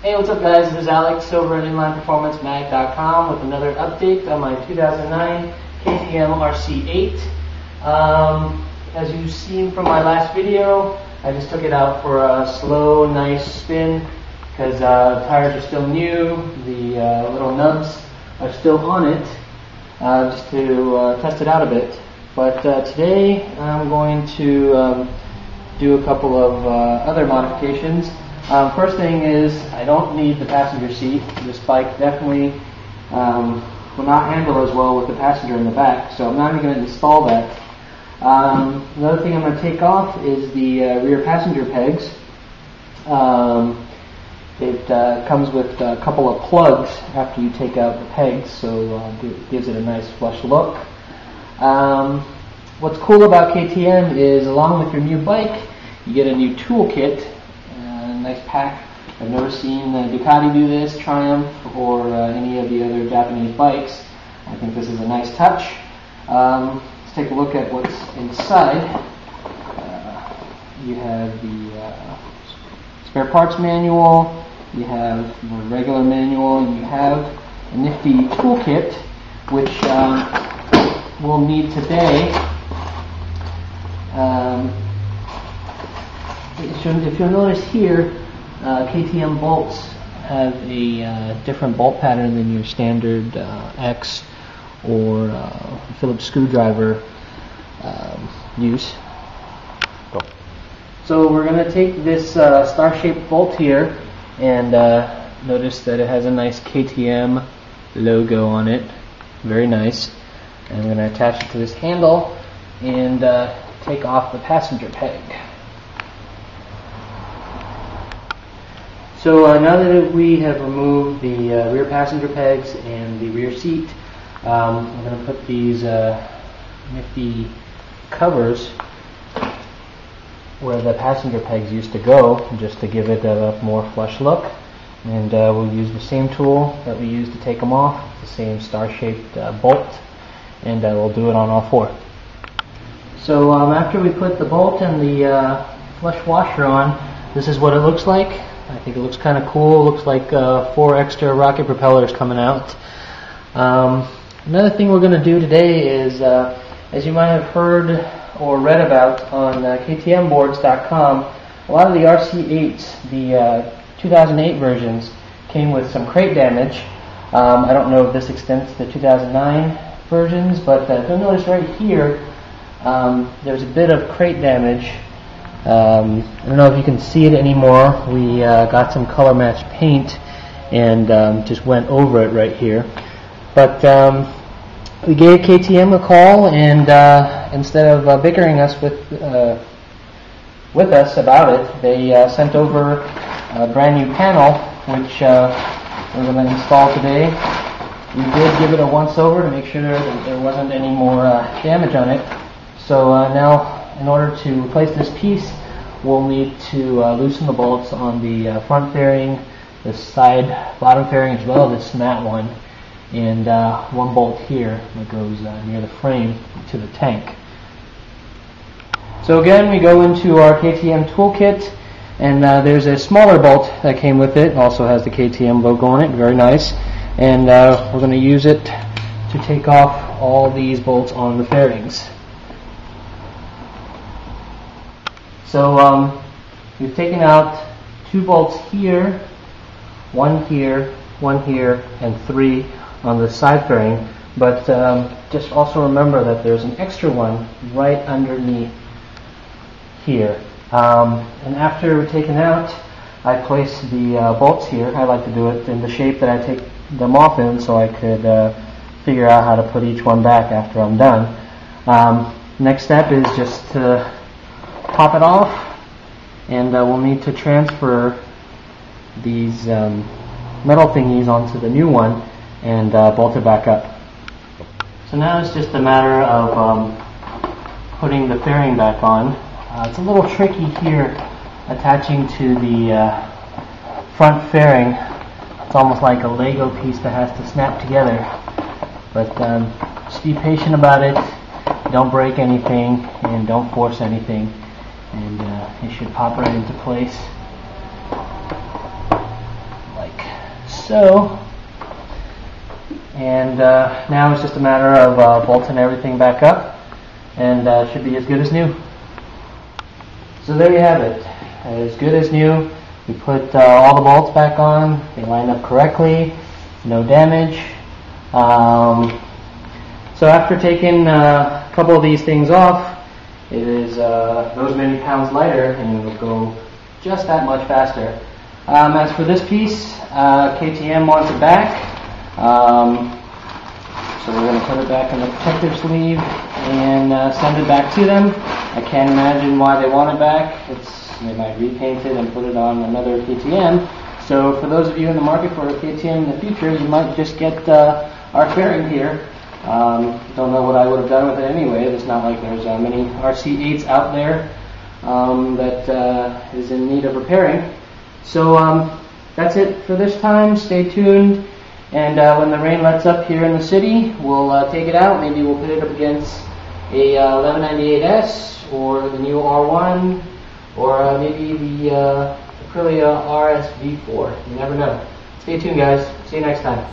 Hey, what's up guys? This is Alex over at InlinePerformanceMag.com with another update on my 2009 KTM RC8. As you've seen from my last video, I just took it out for a slow, nice spin because the tires are still new, the little nubs are still on it, just to test it out a bit. But today I'm going to do a couple of other modifications. First thing is, I don't need the passenger seat. This bike definitely will not handle as well with the passenger in the back, so I'm not even going to install that. Another thing I'm going to take off is the rear passenger pegs. It comes with a couple of plugs after you take out the pegs, so it gives it a nice flush look. What's cool about KTM is, along with your new bike, you get a new toolkit. Nice pack. I've never seen Ducati do this, Triumph, or any of the other Japanese bikes. I think this is a nice touch. Let's take a look at what's inside. You have the spare parts manual, you have the regular manual, and you have a nifty toolkit, which we'll need today. If you'll notice here, KTM bolts have a different bolt pattern than your standard X or Phillips screwdriver use. So we're going to take this star-shaped bolt here, and notice that it has a nice KTM logo on it. Very nice. And I'm going to attach it to this handle and take off the passenger peg. So now that we have removed the rear passenger pegs and the rear seat, I'm going to put these nifty covers where the passenger pegs used to go, just to give it a more flush look. And we'll use the same tool that we used to take them off, the same star-shaped bolt, and we'll do it on all four. So after we put the bolt and the flush washer on, this is what it looks like. I think it looks kind of cool. It looks like 4 extra rocket propellers coming out. Another thing we're going to do today is, as you might have heard or read about on KTMboards.com, a lot of the RC8s, the 2008 versions, came with some crate damage. I don't know if this extends to the 2009 versions, but if you'll notice right here, there's a bit of crate damage. I don't know if you can see it anymore. We got some color matched paint and just went over it right here. But we gave KTM a call, and instead of bickering us with us about it, they sent over a brand new panel, which we're going to install today. We did give it a once over to make sure that there wasn't any more damage on it. So now, in order to replace this piece, we'll need to loosen the bolts on the front fairing, the side bottom fairing, as well as this mat one, and one bolt here that goes near the frame to the tank. So again, we go into our KTM toolkit, and there's a smaller bolt that came with it. It also has the KTM logo on it, very nice. And we're going to use it to take off all these bolts on the fairings. So we've taken out 2 bolts here, one here, and 3 on the side fairing. But just also remember that there's an extra one right underneath here. And after we're taken out, I place the bolts here. I like to do it in the shape that I take them off in, so I could figure out how to put each one back after I'm done. Next step is just to pop it off, and we'll need to transfer these metal thingies onto the new one and bolt it back up. So now it's just a matter of putting the fairing back on. It's a little tricky here attaching to the front fairing. It's almost like a Lego piece that has to snap together. But just be patient about it. Don't break anything and don't force anything. And it should pop right into place so. And now it's just a matter of bolting everything back up, and it should be as good as new. So there you have it, as good as new. We put all the bolts back on, they line up correctly, no damage. So after taking a couple of these things off, it is those many pounds lighter, and it will go just that much faster. As for this piece, KTM wants it back. So we're going to put it back in the protective sleeve and send it back to them. I can't imagine why they want it back. They might repaint it and put it on another KTM. So for those of you in the market for a KTM in the future, you might just get our fairing here. Don't know what I would have done with it anyway. It's not like there's many RC8s out there that is in need of repairing. So that's it for this time. Stay tuned. And when the rain lets up here in the city, we'll take it out. Maybe we'll put it up against a 1198S or the new R1 or maybe the Aprilia RSV4. You never know. Stay tuned, guys. See you next time.